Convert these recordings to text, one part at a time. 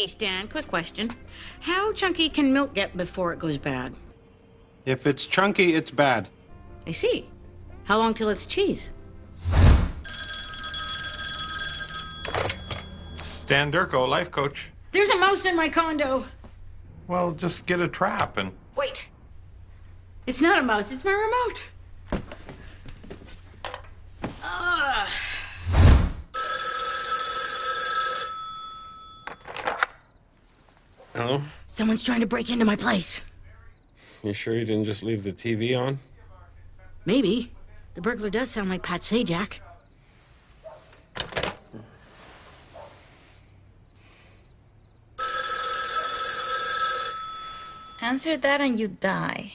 Hey, Stan, quick question. How chunky can milk get before it goes bad? If it's chunky, it's bad. I see. How long till it's cheese? Stan Durko, life coach. There's a mouse in my condo. Well, just get a trap and... Wait. It's not a mouse, it's my remote. Ugh. Hello? Someone's trying to break into my place. You sure you didn't just leave the TV on? Maybe. The burglar does sound like Pat Sajak. Answer that and you die.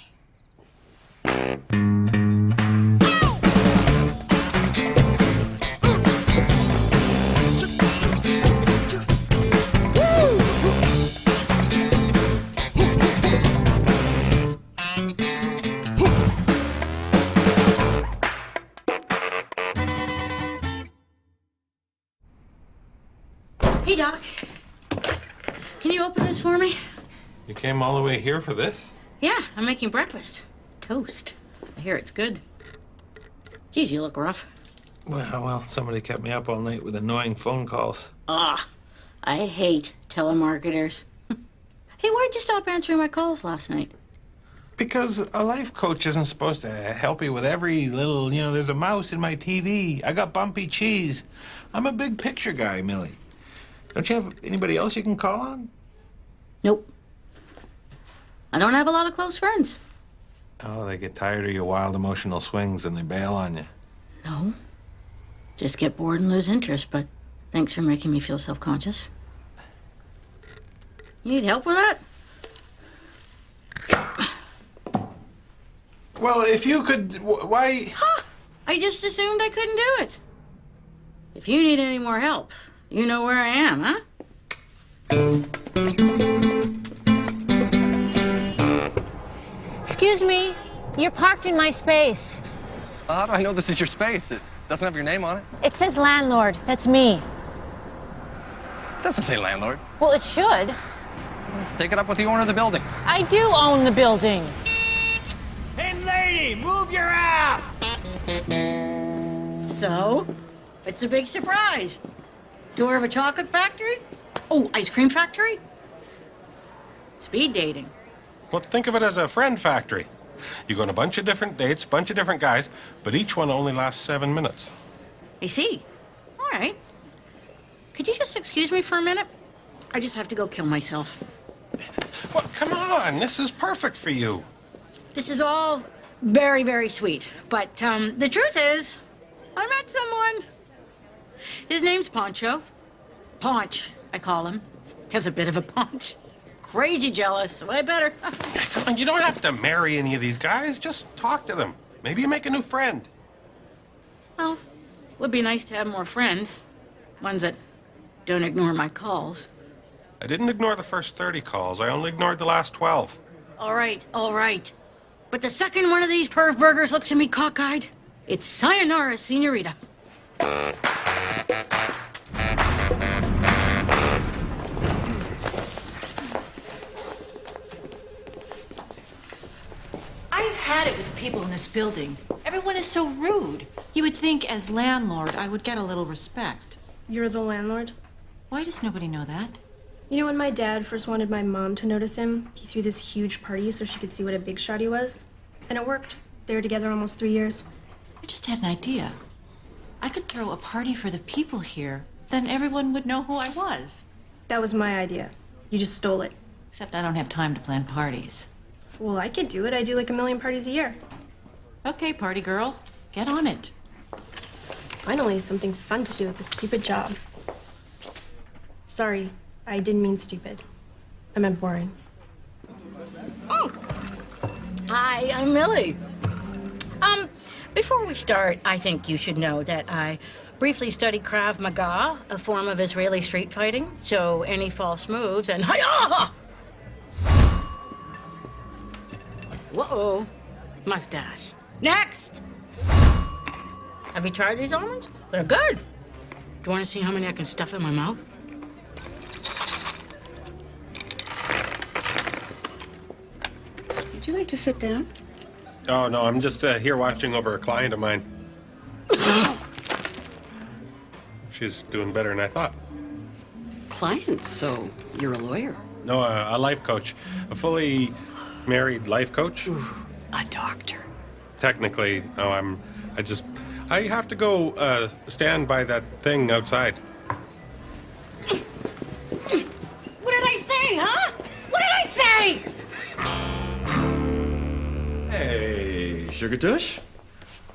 Hey, Doc. Can you open this for me? You came all the way here for this? Yeah, I'm making breakfast. Toast. I hear it's good. Geez, you look rough. Well, somebody kept me up all night with annoying phone calls. Ah, I hate telemarketers. Hey, why'd you stop answering my calls last night? Because a life coach isn't supposed to help you with every little, there's a mouse in my TV. I got bumpy cheese. I'm a big picture guy, Millie. Don't you have anybody else you can call on? Nope. I don't have a lot of close friends. Oh, they get tired of your wild emotional swings and they bail on you. No. Just get bored and lose interest, but thanks for making me feel self-conscious. You need help with that? Well, if you could, why... Huh! I just assumed I couldn't do it. If you need any more help, you know where I am, huh? Excuse me, you're parked in my space. How do I know this is your space? It doesn't have your name on it. It says landlord, that's me. It doesn't say landlord. Well, it should. Take it up with the owner of the building. I do own the building. Hey, lady, move your ass! So, it's a big surprise. Door of a chocolate factory? Oh, ice cream factory? Speed dating. Well, think of it as a friend factory. You go on a bunch of different dates, bunch of different guys, but each one only lasts 7 minutes. I see. All right. Could you just excuse me for a minute? I just have to go kill myself. Well, come on, this is perfect for you. This is all very, very sweet. But the truth is, I met someone. His name's Poncho. Paunch, I call him. Has a bit of a paunch. Crazy jealous. Way better. Come on, you don't have to marry any of these guys. Just talk to them. Maybe you make a new friend. Well, would be nice to have more friends. Ones that don't ignore my calls. I didn't ignore the first 30 calls. I only ignored the last 12. All right, all right. But the second one of these perv burgers looks at me cockeyed, it's sayonara, senorita. I've had it with the people in this building. Everyone is so rude. You would think as landlord I would get a little respect. You're the landlord? Why does nobody know that? You know, when my dad first wanted my mom to notice him, he threw this huge party so she could see what a big shot he was. And it worked. They were together almost 3 years. I just had an idea. I could throw a party for the people here. Then everyone would know who I was. That was my idea. You just stole it. Except I don't have time to plan parties. Well, I could do it. I do like 1 million parties a year. Okay, party girl. Get on it. Finally, something fun to do with this stupid job. Sorry, I didn't mean stupid. I meant boring. Oh. Hi, I'm Millie. Before we start, I think you should know that I briefly studied Krav Maga, a form of Israeli street fighting, so any false moves and hi-yah! Whoa, mustache. Next! Have you tried these almonds? They're good. Do you want to see how many I can stuff in my mouth? Would you like to sit down? Oh, no, I'm just here watching over a client of mine. She's doing better than I thought. Client, so you're a lawyer? No, a life coach. A fully married life coach. Ooh, a doctor. Technically, no, I have to go stand by that thing outside. What did I say, huh? What did I say? Hey, Sugar Tush.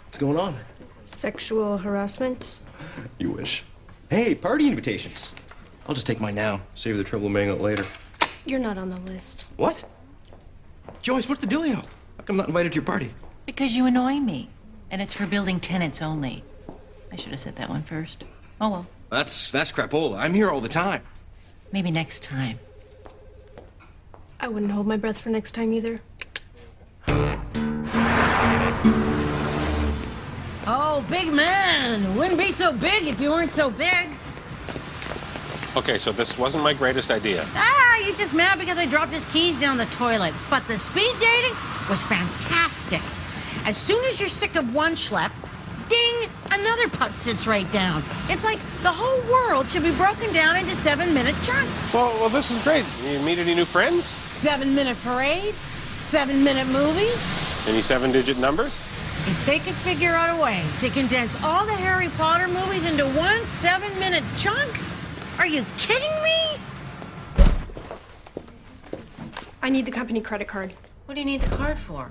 What's going on? Sexual harassment? You wish. Hey, party invitations. I'll just take mine now. Save the trouble of mailing it later. You're not on the list. What? Joyce, what's the dealio? How come I'm not invited to your party? Because you annoy me. And it's for building tenants only. I should have said that one first. Oh, well. That's crapola. I'm here all the time. Maybe next time. I wouldn't hold my breath for next time either. Oh, big man. Wouldn't be so big if you weren't so big. Okay, so this wasn't my greatest idea. He's just mad because I dropped his keys down the toilet. But the speed dating was fantastic. As soon as you're sick of one schlep, ding, another putt sits right down. It's like the whole world should be broken down into 7-minute chunks. Well, this is great. You meet any new friends? 7-minute parades, 7-minute movies. Any 7-digit numbers? If they could figure out a way to condense all the Harry Potter movies into one 7-minute chunk, are you kidding me? I need the company credit card What do you need the card for?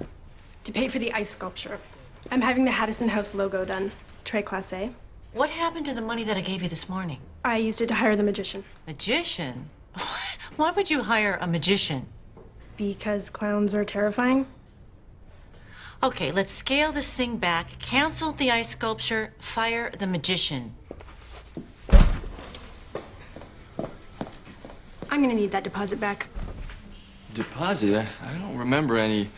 to pay for the ice sculpture. I'm having the Haddison House logo done. Trey Class A. What happened to the money that I gave you this morning? I used it to hire the magician. Magician? Why would you hire a magician? Because clowns are terrifying. Okay, let's scale this thing back, cancel the ice sculpture, fire the magician. I'm gonna need that deposit back. Deposit? I don't remember any.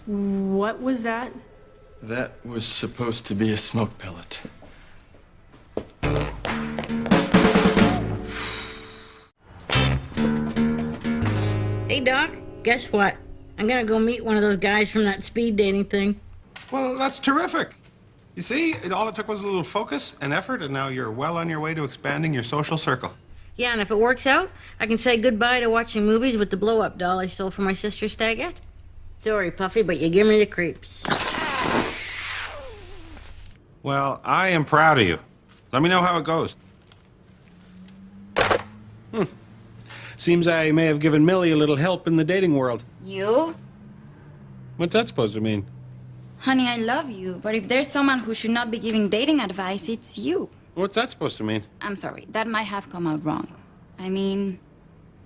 What was that? That was supposed to be a smoke pellet. Hey, Doc, guess what? I'm gonna go meet one of those guys from that speed dating thing. Well, that's terrific. You see, all it took was a little focus and effort, and now you're well on your way to expanding your social circle. Yeah, and if it works out, I can say goodbye to watching movies with the blow-up doll I stole from my sister's stagette. Sorry, Puffy, but you give me the creeps. Well, I am proud of you. Let me know how it goes. Seems I may have given Millie a little help in the dating world. You? What's that supposed to mean? Honey, I love you, but if there's someone who should not be giving dating advice, it's you. What's that supposed to mean? I'm sorry, that might have come out wrong. I mean,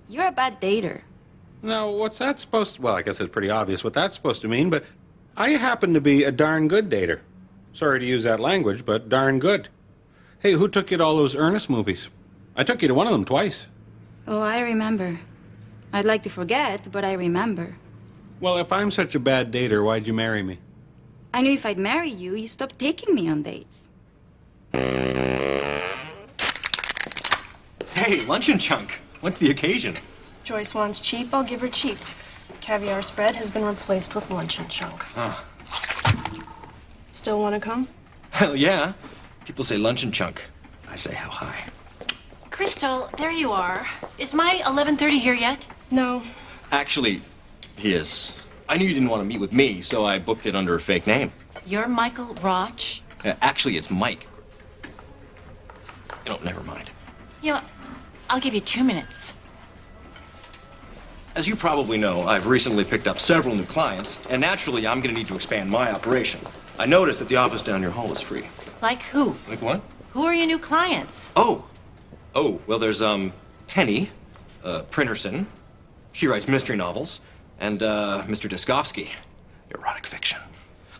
you're a bad dater. No, what's that supposed to... Well, I guess it's pretty obvious what that's supposed to mean, but I happen to be a darn good dater. Sorry to use that language, but darn good. Hey, who took you to all those Ernest movies? I took you to one of them twice. Oh, I remember. I'd like to forget, but I remember. Well, if I'm such a bad dater, why'd you marry me? I knew if I'd marry you, you'd stop taking me on dates. Hey, lunch and chunk. What's the occasion? Joyce wants cheap, I'll give her cheap. Caviar spread has been replaced with lunch and chunk. Oh. Still want to come? Hell yeah. People say lunch and chunk. I say how high. Crystal, there you are. Is my 11:30 here yet? No. Actually, he is. I knew you didn't want to meet with me, so I booked it under a fake name. You're Michael Roch? Actually, it's Mike. You know, never mind. You know, I'll give you 2 minutes. As you probably know, I've recently picked up several new clients, and naturally, I'm going to need to expand my operation. I noticed that the office down your hall is free. Like who? Like what? Who are your new clients? Oh, well, there's, Penny, Printerson. She writes mystery novels. And, Mr. Diskovsky, erotic fiction.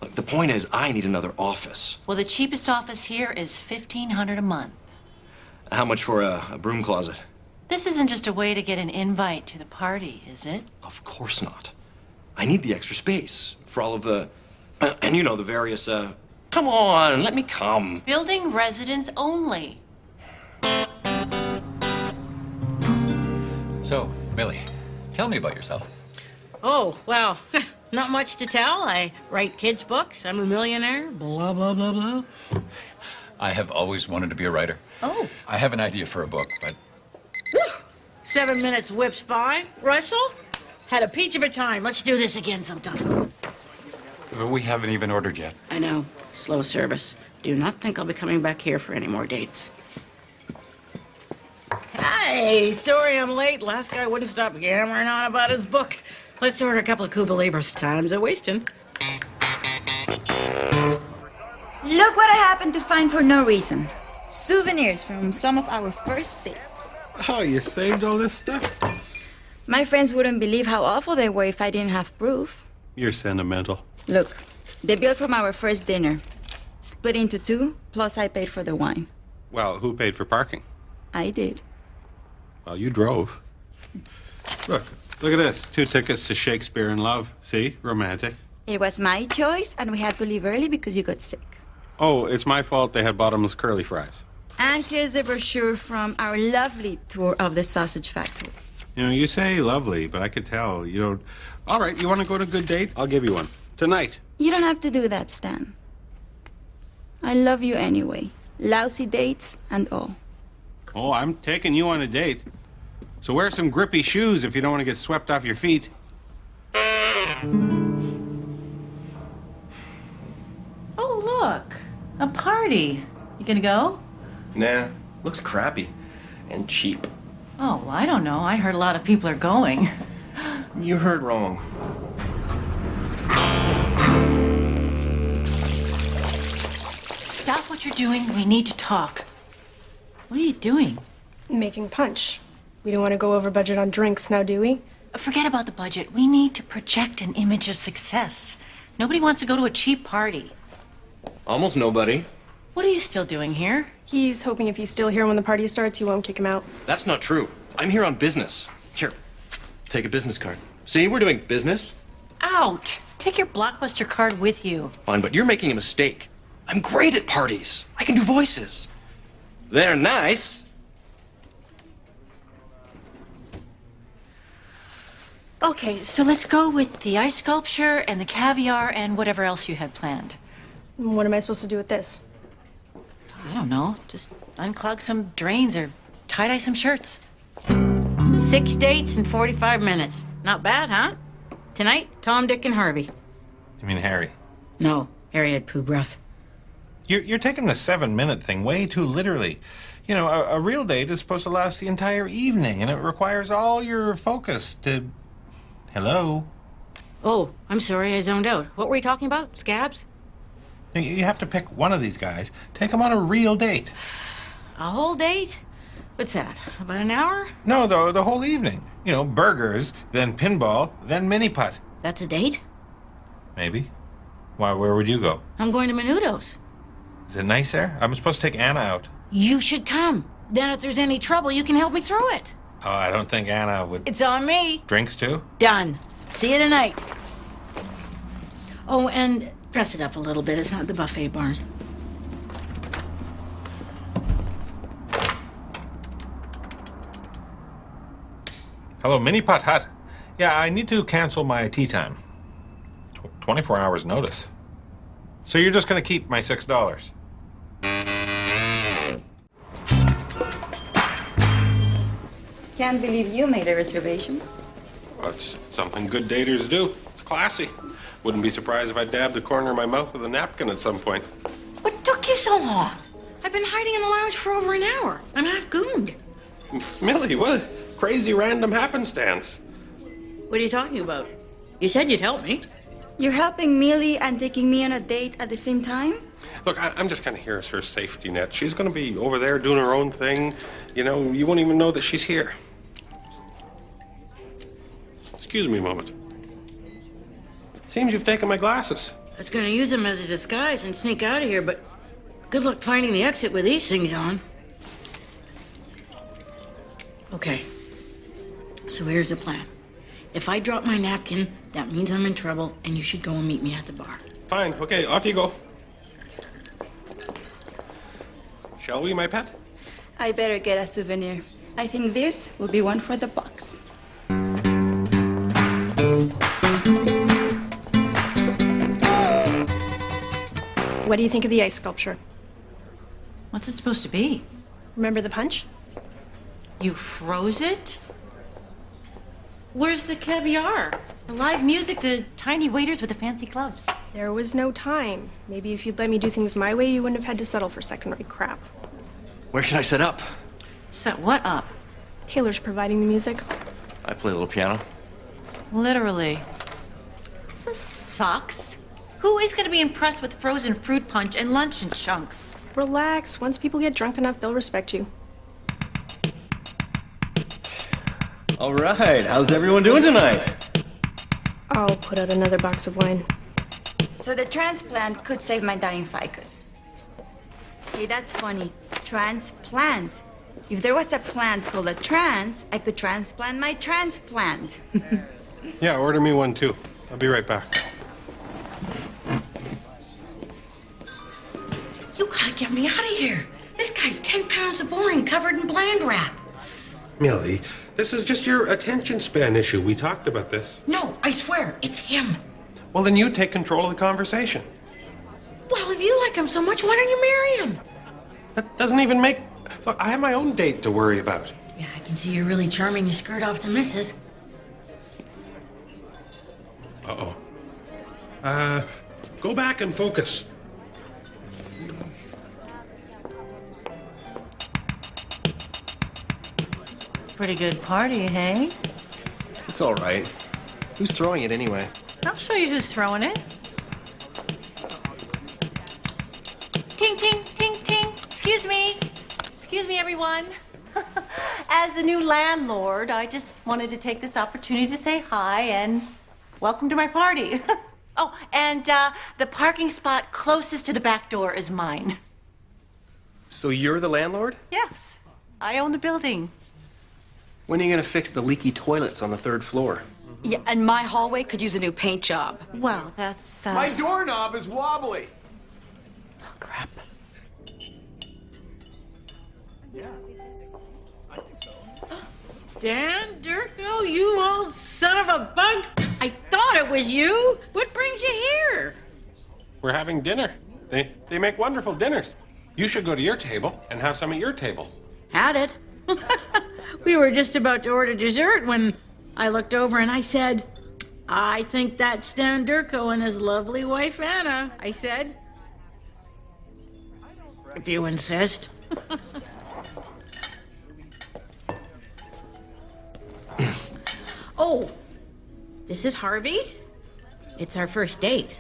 Look, the point is, I need another office. Well, the cheapest office here is $1,500 a month. How much for a broom closet? This isn't just a way to get an invite to the party, is it? Of course not. I need the extra space for all of the, and you know, the various, come on, let me come. Building residents only. So, Millie, Tell me about yourself. Oh, well, not much to tell. I write kids' books. I'm a millionaire. Blah, blah, blah, blah. I have always wanted to be a writer. Oh. I have an idea for a book, but... 7 minutes whips by. Russell? Had a peach of a time. Let's do this again sometime. We haven't even ordered yet. I know. Slow service. Do not think I'll be coming back here for any more dates. Hey, sorry I'm late. Last guy wouldn't stop yammering on about his book. Let's order a couple of Cuba Libres. Time's a wasting. Look what I happened to find for no reason. Souvenirs from some of our first dates. Oh, you saved all this stuff? My friends wouldn't believe how awful they were if I didn't have proof. You're sentimental. Look, the bill from our first dinner. Split into two, plus I paid for the wine. Well, who paid for parking? I did. Well, you drove. Look at this. 2 tickets to Shakespeare in Love. See? Romantic. It was my choice, and we had to leave early because you got sick. Oh, it's my fault they had bottomless curly fries. And here's a brochure from our lovely tour of the sausage factory. You know, you say lovely, but I could tell you don't... All right, you want to go to a good date? I'll give you one. Tonight. You don't have to do that, Stan. I love you anyway. Lousy dates and all. Oh, I'm taking you on a date. So wear some grippy shoes if you don't want to get swept off your feet. Oh, look. A party. You gonna go? Nah, looks crappy and cheap. Oh, well, I don't know. I heard a lot of people are going. You heard wrong. Stop what you're doing. We need to talk. What are you doing? Making punch. We don't want to go over budget on drinks now, do we? Forget about the budget. We need to project an image of success. Nobody wants to go to a cheap party. Almost nobody. What are you still doing here? He's hoping if he's still here when the party starts, you won't kick him out. That's not true. I'm here on business. Here, take a business card. See, we're doing business. Out! Take your Blockbuster card with you. Fine, but you're making a mistake. I'm great at parties. I can do voices. They're nice. Okay, so let's go with the ice sculpture and the caviar and whatever else you had planned. What am I supposed to do with this? I don't know. Just unclog some drains or tie-dye some shirts. 6 dates in 45 minutes. Not bad, huh? Tonight, Tom, Dick, and Harvey. You mean Harry? No, Harry had poo breath. You're taking the 7-minute thing way too literally. You know, a real date is supposed to last the entire evening, and it requires all your focus to... Hello? Oh, I'm sorry, I zoned out. What were we talking about? Scabs? You have to pick one of these guys. Take them on a real date. A whole date? What's that? About an hour? No, the whole evening. You know, burgers, then pinball, then mini-putt. That's a date? Maybe. Why, where would you go? I'm going to Menudo's. Is it nice there? I'm supposed to take Anna out. You should come. Then if there's any trouble, you can help me through it. Oh, I don't think Anna would... It's on me. Drinks, too? Done. See you tonight. Oh, and dress it up a little bit. It's not the buffet barn. Hello, Mini-Putt Hut. Yeah, I need to cancel my tea time. 24 hours notice. So you're just going to keep my $6? Can't believe you made a reservation. Well, it's something good daters do. It's classy. Wouldn't be surprised if I dabbed the corner of my mouth with a napkin at some point. What took you so long? I've been hiding in the lounge for over an hour. I'm half gooned. Millie, what a crazy random happenstance. What are you talking about? You said you'd help me. You're helping Millie and taking me on a date at the same time? Look, I'm just kind of here as her safety net. She's going to be over there doing her own thing. You know, you won't even know that she's here. Excuse me a moment. Seems you've taken my glasses. I was going to use them as a disguise and sneak out of here, but good luck finding the exit with these things on. Okay. So here's the plan. If I drop my napkin, that means I'm in trouble, and you should go and meet me at the bar. Fine. Okay, off you go. Shall we, my pet? I better get a souvenir. I think this will be one for the box. What do you think of the ice sculpture? What's it supposed to be? Remember the punch? You froze it? Where's the caviar? The live music, the tiny waiters with the fancy gloves. There was no time. Maybe if you'd let me do things my way, you wouldn't have had to settle for second-rate crap. Where should I set up? Set what up? Taylor's providing the music. I play a little piano. Literally. This sucks. Who is going to be impressed with frozen fruit punch and luncheon chunks? Relax. Once people get drunk enough, they'll respect you. All right, how's everyone doing tonight? I'll put out another box of wine. So the transplant could save my dying ficus. Hey, that's funny. Transplant. If there was a plant called a trans, I could transplant my transplant. Yeah, order me one too. I'll be right back. You gotta get me out of here. This guy's 10 pounds of boring covered in bland wrap. Millie, this is just your attention span issue. We talked about this. No, I swear, it's him. Well, then you take control of the conversation. Well, if you like him so much, why don't you marry him? That doesn't even make... Look, I have my own date to worry about. Yeah, I can see you're really charming. You skirt off the missus. Uh-oh. Go back and focus. Pretty good party, hey? It's all right. Who's throwing it anyway? I'll show you who's throwing it. Ting, ting, ting, ting. Excuse me. Excuse me, everyone. As the new landlord, I just wanted to take this opportunity to say hi and welcome to my party. Oh, and the parking spot closest to the back door is mine. So you're the landlord? Yes, I own the building. When are you gonna fix the leaky toilets on the 3rd floor? Yeah, and my hallway could use a new paint job. Well, that's My doorknob is wobbly. Oh, crap. Dan Durko, you old son of a bug. I thought it was you. What brings you here? We're having dinner. They make wonderful dinners. You should go to your table and have some at your table. Had it. We were just about to order dessert when I looked over and I said, I think that's Stan Durko and his lovely wife Anna, I said. If you insist. Oh, this is Harvey. It's our first date.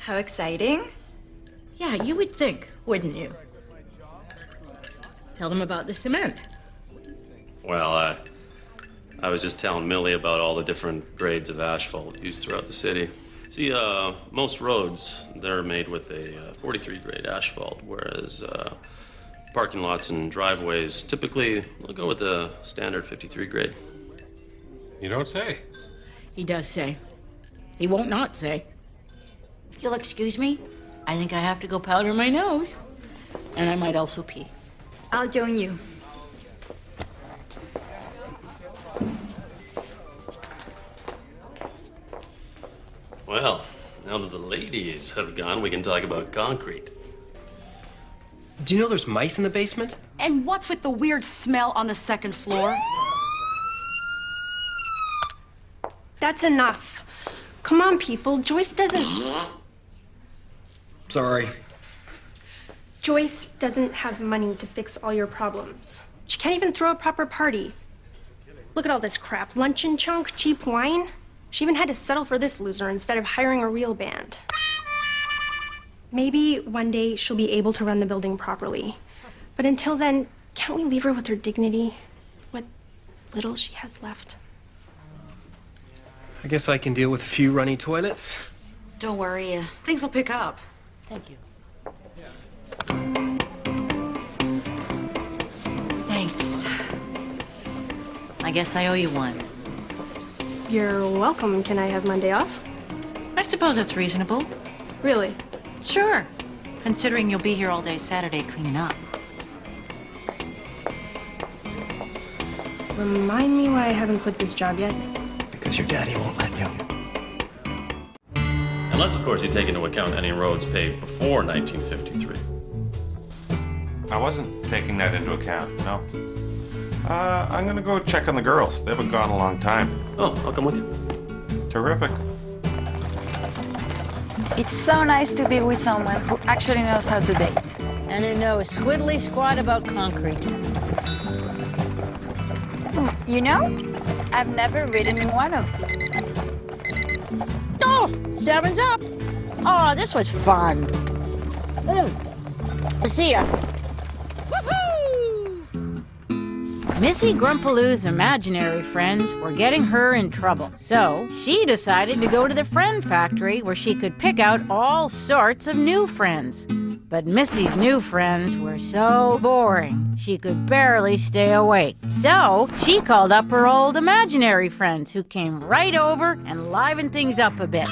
How exciting. Yeah, you would think, wouldn't you? Tell them about the cement. Well, I was just telling Millie about all the different grades of asphalt used throughout the city. See, most roads, they're made with a 43 grade asphalt, whereas parking lots and driveways typically will go with the standard 53 grade. You don't say. He does say. He won't not say. If you'll excuse me, I think I have to go powder my nose. And I might also pee. I'll join you. Well, now that the ladies have gone, we can talk about concrete. Do you know there's mice in the basement? And what's with the weird smell on the 2nd floor? That's enough. Come on, people. Joyce doesn't... Sorry. Joyce doesn't have money to fix all your problems. She can't even throw a proper party. Look at all this crap. Luncheon chunk, cheap wine. She even had to settle for this loser instead of hiring a real band. Maybe one day she'll be able to run the building properly. But until then, can't we leave her with her dignity? What little she has left. I guess I can deal with a few runny toilets. Don't worry, things will pick up. Thank you. Thanks. I guess I owe you one. You're welcome. Can I have Monday off? I suppose that's reasonable. Really? Sure. Considering you'll be here all day Saturday cleaning up. Remind me why I haven't quit this job yet. Because your daddy won't let you. Unless, of course, you take into account any roads paved before 1953. I wasn't taking that into account, no. I'm gonna go check on the girls. They've been gone a long time. Oh, I'll come with you. Terrific. It's so nice to be with someone who actually knows how to date. And who knows squiddly squat about concrete. You know, I've never ridden in one of them. Oh, 7's up. Oh, this was fun. See ya. Missy Grumpaloo's imaginary friends were getting her in trouble. So she decided to go to the friend factory where she could pick out all sorts of new friends. But Missy's new friends were so boring, she could barely stay awake. So she called up her old imaginary friends who came right over and livened things up a bit.